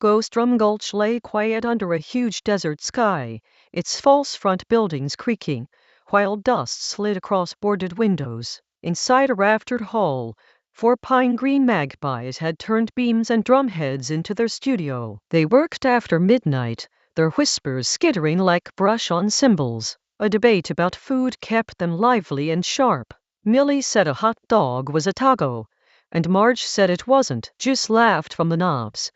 Ghost Drum Gulch lay quiet under a huge desert sky, its false front buildings creaking, while dust slid across boarded windows. Inside a raftered hall, 4 pine-green magpies had turned beams and drumheads into their studio. They worked after midnight, their whispers skittering like brush on cymbals. A debate about food kept them lively and sharp. Millie said a hot dog was a taco, and Marge said it wasn't. Juice laughed from the knobs,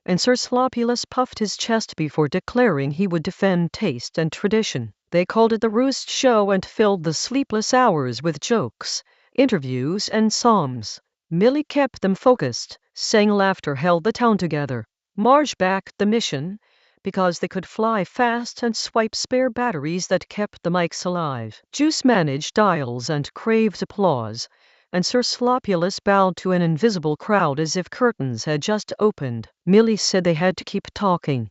and Sir Slopulus puffed his chest before declaring he would defend taste and tradition. They called it the Roost Show and filled the sleepless hours with jokes, interviews, and psalms. Millie kept them focused, saying laughter held the town together. Marge backed the mission, because they could fly fast and swipe spare batteries that kept the mics alive. Juice managed dials and craved applause, and Sir Slopulus bowed to an invisible crowd as if curtains had just opened. Millie said they had to keep talking,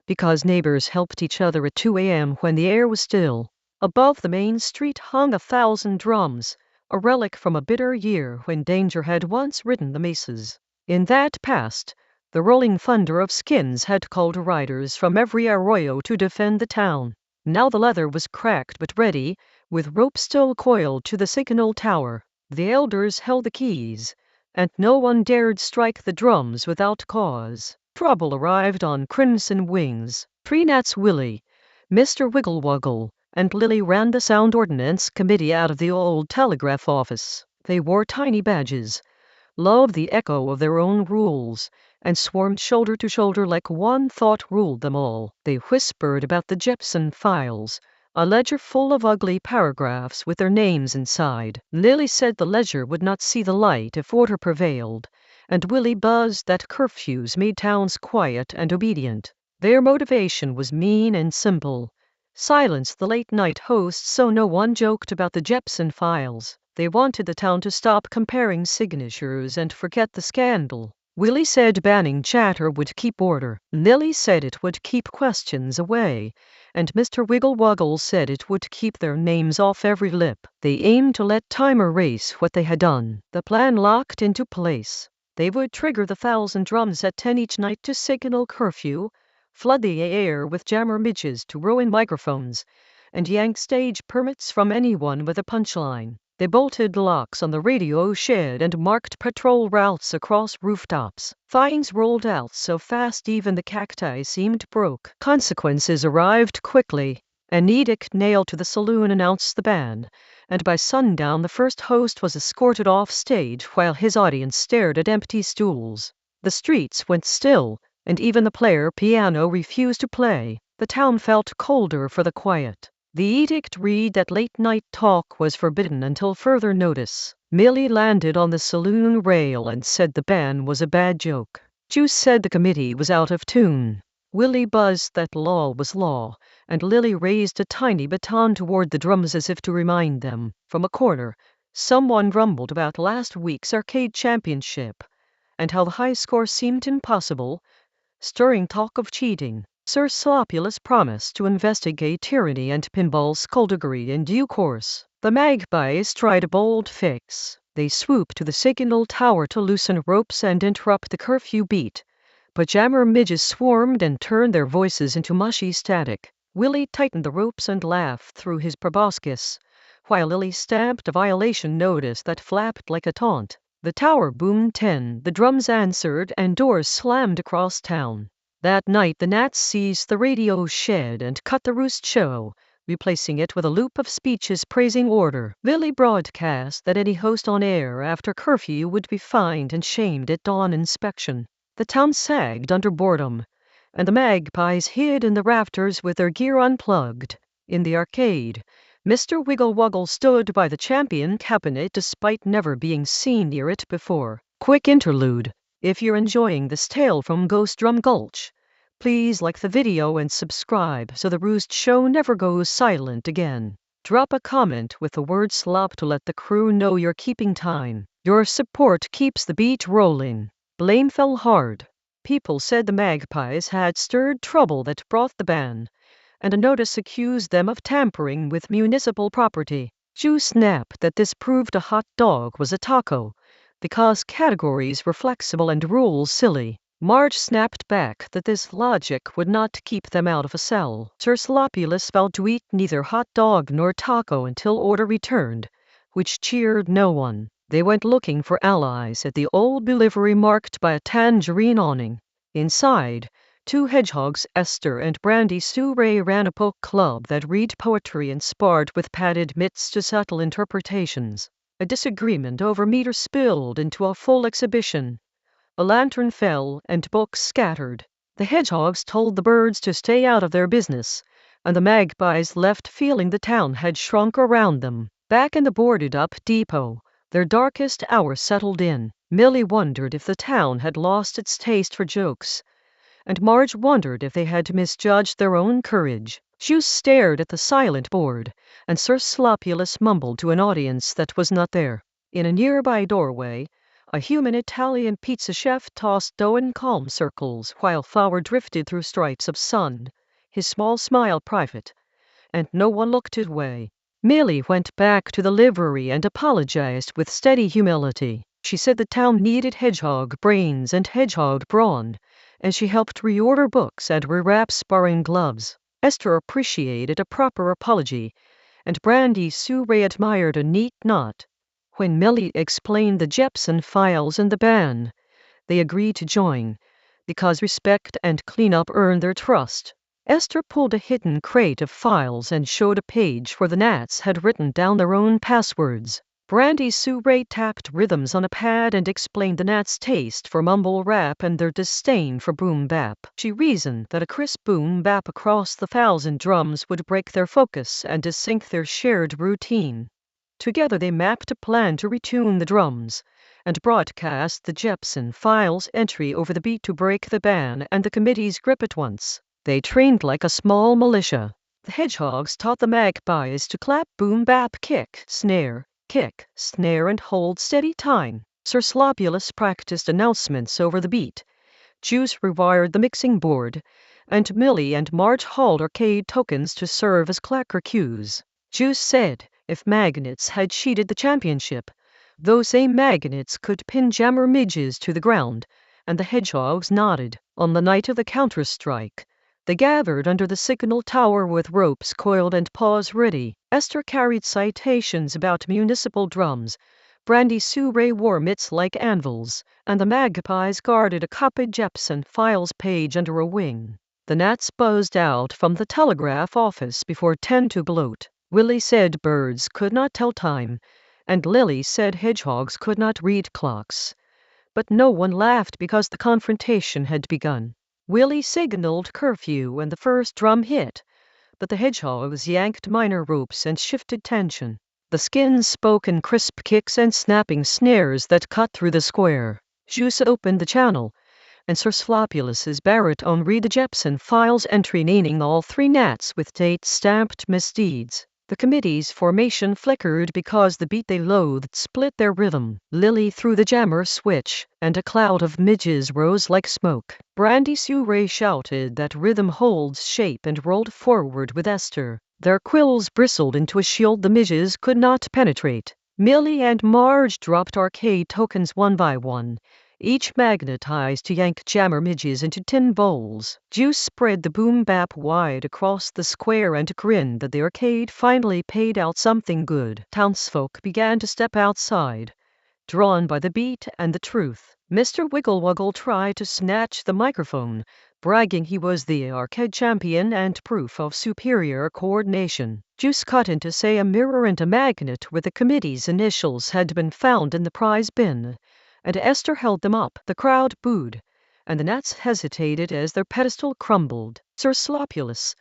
because neighbors helped each other at 2 a.m. when the air was still. Above the main street hung 1,000 drums, a relic from a bitter year when danger had once ridden the mesas. In that past, the rolling thunder of skins had called riders from every arroyo to defend the town. Now the leather was cracked but ready, with rope still coiled to the signal tower. The elders held the keys, and no one dared strike the drums without cause. Trouble arrived on crimson wings. 3 gnats, Willie, Mr. Wiggle-Wuggle, and Lily ran the Sound Ordnance Committee out of the old telegraph office. They wore tiny badges, loved the echo of their own rules, and swarmed shoulder to shoulder like one thought ruled them all. They whispered about the Jepson Files, a ledger full of ugly paragraphs with their names inside. Lily said the ledger would not see the light if order prevailed, and Willie buzzed that curfews made towns quiet and obedient. Their motivation was mean and simple: silence the late-night hosts so no one joked about the Jepson Files. They wanted the town to stop comparing signatures and forget the scandal. Willie said banning chatter would keep order. Lily said it would keep questions away, and Mr. Wiggle-Wuggle said it would keep their names off every lip. They aimed to let time erase what they had done. The plan locked into place. They would trigger the 1,000 drums at 10 each night to signal curfew, flood the air with jammer midges to ruin microphones, and yank stage permits from anyone with a punchline. They bolted locks on the radio shed and marked patrol routes across rooftops. Fines rolled out so fast even the cacti seemed broke. Consequences arrived quickly. An edict nailed to the saloon announced the ban, and by sundown the first host was escorted off stage while his audience stared at empty stools. The streets went still, and even the player piano refused to play. The town felt colder for the quiet. The edict read that late-night talk was forbidden until further notice. Millie landed on the saloon rail and said the ban was a bad joke. Juice said the committee was out of tune. Willie buzzed that law was law, and Lily raised a tiny baton toward the drums as if to remind them. From a corner, someone rumbled about last week's arcade championship, and how the high score seemed impossible, stirring talk of cheating. Sir Slopulus promised to investigate tyranny and pinball skullduggery in due course. The magpies tried a bold fix. They swooped to the signal tower to loosen ropes and interrupt the curfew beat, but jammer midges swarmed and turned their voices into mushy static. Willie tightened the ropes and laughed through his proboscis, while Lily stamped a violation notice that flapped like a taunt. The tower boomed 10, the drums answered, and doors slammed across town. That night the gnats seized the radio shed and cut the Roost Show, replacing it with a loop of speeches praising order. Lily broadcast that any host on air after curfew would be fined and shamed at dawn inspection. The town sagged under boredom, and the magpies hid in the rafters with their gear unplugged. In the arcade, Mr. Wiggle-Wuggle stood by the champion cabinet despite never being seen near it before. Quick interlude. If you're enjoying this tale from Ghost Drum Gulch, please like the video and subscribe so the Roost Show never goes silent again. Drop a comment with the word slop to let the crew know you're keeping time. Your support keeps the beat rolling. Blame fell hard. People said the magpies had stirred trouble that brought the ban, and a notice accused them of tampering with municipal property. Juice snapped that this proved a hot dog was a taco, because categories were flexible and rules silly. Marge snapped back that this logic would not keep them out of a cell. Sir Slopulus vowed to eat neither hot dog nor taco until order returned, which cheered no one. They went looking for allies at the old delivery marked by a tangerine awning. Inside, two hedgehogs, Esther and Brandy Sue Ray, ran a book club that read poetry and sparred with padded mitts to subtle interpretations. A disagreement over meter spilled into a full exhibition. A lantern fell, and books scattered. The hedgehogs told the birds to stay out of their business, and the magpies left feeling the town had shrunk around them. Back in the boarded-up depot, their darkest hour settled in. Millie wondered if the town had lost its taste for jokes, and Marge wondered if they had misjudged their own courage. Juice stared at the silent board, and Sir Slopulus mumbled to an audience that was not there. In a nearby doorway, a human Italian pizza chef tossed dough in calm circles while flour drifted through stripes of sun, his small smile private, and no one looked his way. Millie went back to the livery and apologized with steady humility. She said the town needed hedgehog brains and hedgehog brawn, and she helped reorder books and rewrap sparring gloves. Esther appreciated a proper apology, and Brandy Sue Ray admired a neat knot. When Millie explained the Jepson Files and the ban, they agreed to join, because respect and cleanup earned their trust. Esther pulled a hidden crate of files and showed a page where the gnats had written down their own passwords. Brandy Sue Ray tapped rhythms on a pad and explained the gnats' taste for mumble rap and their disdain for boom bap. She reasoned that a crisp boom bap across the fouls and drums would break their focus and desync their shared routine. Together they mapped a plan to retune the drums, and broadcast the Jepson Files entry over the beat to break the ban and the committee's grip at once. They trained like a small militia. The hedgehogs taught the magpies to clap, boom, bap, kick, snare, and hold steady time. Sir Slopulus practiced announcements over the beat. Juice rewired the mixing board, and Millie and Marge hauled arcade tokens to serve as clacker cues. Juice said if magnets had cheated the championship, those same magnets could pin jammer midges to the ground, and the hedgehogs nodded. On the night of the counter-strike, they gathered under the signal tower with ropes coiled and paws ready. Esther carried citations about municipal drums, Brandy Sue Ray wore mitts like anvils, and the magpies guarded a copied Jepson Files page under a wing. The gnats buzzed out from the telegraph office before 10 to bloat. Willie said birds could not tell time, and Lily said hedgehogs could not read clocks. But no one laughed because the confrontation had begun. Willie signaled curfew and the first drum hit, but the hedgehogs yanked minor ropes and shifted tension. The skins spoke in crisp kicks and snapping snares that cut through the square. Juice opened the channel, and Sir Slopulus's baritone read the Jepson Files entry naming all three gnats with date-stamped misdeeds. The committee's formation flickered because the beat they loathed split their rhythm. Lily threw the jammer switch, and a cloud of midges rose like smoke. Brandy Sue Ray shouted that rhythm holds shape and rolled forward with Esther. Their quills bristled into a shield the midges could not penetrate. Millie and Marge dropped arcade tokens one by one, each magnetized to yank jammer midges into tin bowls. Juice spread the boom bap wide across the square and grinned that the arcade finally paid out something good. Townsfolk began to step outside, drawn by the beat and the truth. Mr. Wiggle-Wuggle tried to snatch the microphone, bragging he was the arcade champion and proof of superior coordination. Juice cut in to say a mirror and a magnet with the committee's initials had been found in the prize bin, and Esther held them up. The crowd booed, and the gnats hesitated as their pedestal crumbled. Sir Slopulus,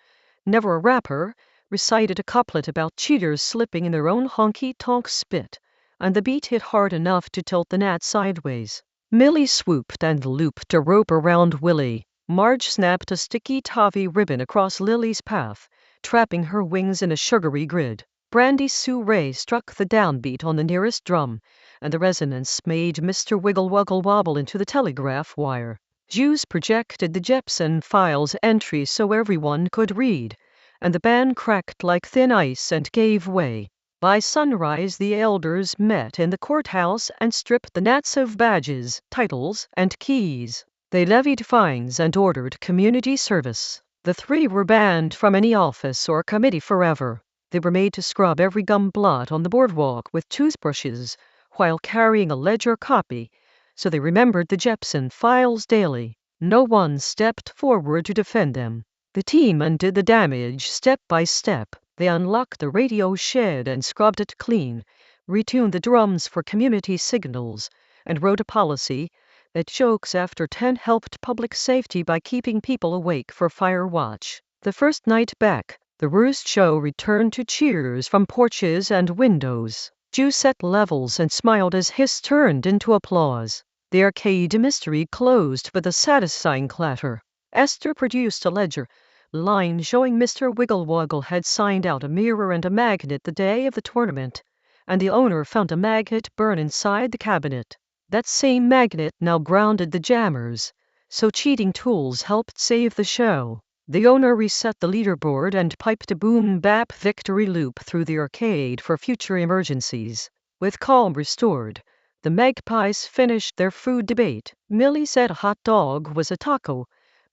never a rapper, recited a couplet about cheaters slipping in their own honky-tonk spit, and the beat hit hard enough to tilt the gnat sideways. Millie swooped and looped a rope around Willie. Marge snapped a sticky toffee ribbon across Lily's path, trapping her wings in a sugary grid. Brandy Sue Ray struck the downbeat on the nearest drum, and the resonance made Mr. Wiggle-Wuggle wobble into the telegraph wire. Juice projected the Jepson Files entry so everyone could read, and the band cracked like thin ice and gave way. By sunrise the elders met in the courthouse and stripped the gnats of badges, titles, and keys. They levied fines and ordered community service. The three were banned from any office or committee forever. They were made to scrub every gum blot on the boardwalk with toothbrushes while carrying a ledger copy, so they remembered the Jepson Files daily. No one stepped forward to defend them. The team undid the damage step by step. They unlocked the radio shed and scrubbed it clean, retuned the drums for community signals, and wrote a policy that jokes after 10 helped public safety by keeping people awake for fire watch. The first night back, the roost show returned to cheers from porches and windows. Jew set levels and smiled as hiss turned into applause. The arcade mystery closed with a satisfying clatter. Esther produced a ledger line showing Mr. Wigglewoggle had signed out a mirror and a magnet the day of the tournament, and the owner found a magnet burn inside the cabinet. That same magnet now grounded the jammers, so cheating tools helped save the show. The owner reset the leaderboard and piped a boom-bap victory loop through the arcade for future emergencies. With calm restored, the Magpies finished their food debate. Millie said a hot dog was a taco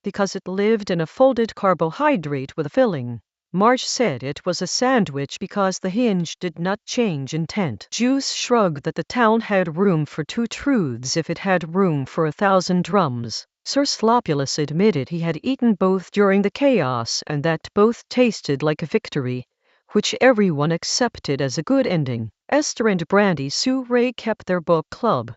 because it lived in a folded carbohydrate with a filling. Marge said it was a sandwich because the hinge did not change intent. Juice shrugged that the town had room for 2 truths if it had room for 1,000 drums. Sir Slopulus admitted he had eaten both during the chaos and that both tasted like a victory, which everyone accepted as a good ending. Esther and Brandy Sue Ray kept their book club,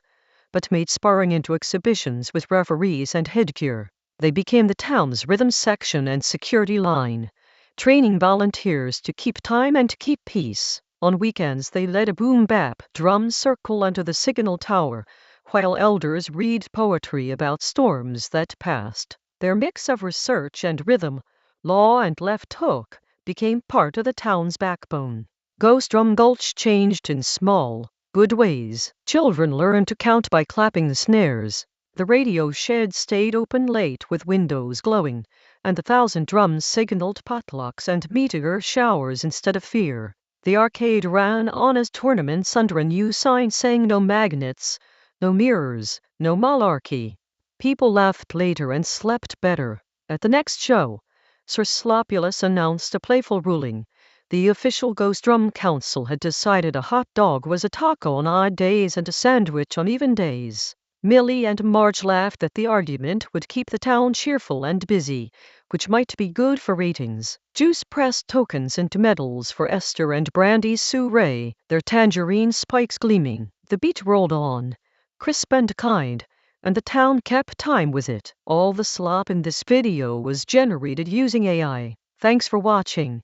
but made sparring into exhibitions with referees and headgear. They became the town's rhythm section and security line, training volunteers to keep time and keep peace. On weekends they led a boom-bap drum circle under the signal tower, while elders read poetry about storms that passed. Their mix of research and rhythm, law and left hook, became part of the town's backbone. Ghost Drum Gulch changed in small, good ways. Children learned to count by clapping the snares. The radio shed stayed open late with windows glowing, and 1,000 drums signaled potlucks and meteor showers instead of fear. The arcade ran on as tournaments under a new sign saying no magnets, no mirrors, no malarkey. People laughed later and slept better. At the next show, Sir Slopulus announced a playful ruling. The official Ghost Drum Council had decided a hot dog was a taco on odd days and a sandwich on even days. Millie and Marge laughed that the argument would keep the town cheerful and busy, which might be good for ratings. Juice pressed tokens into medals for Esther and Brandy Sue Ray, their tangerine spikes gleaming. The beat rolled on, crisp and kind, and the town kept time with it. All the slop in this video was generated using AI. Thanks for watching.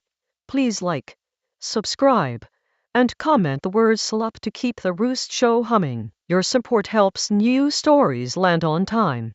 Please like, subscribe, and comment the word slop to keep the Roost Show humming. Your support helps new stories land on time.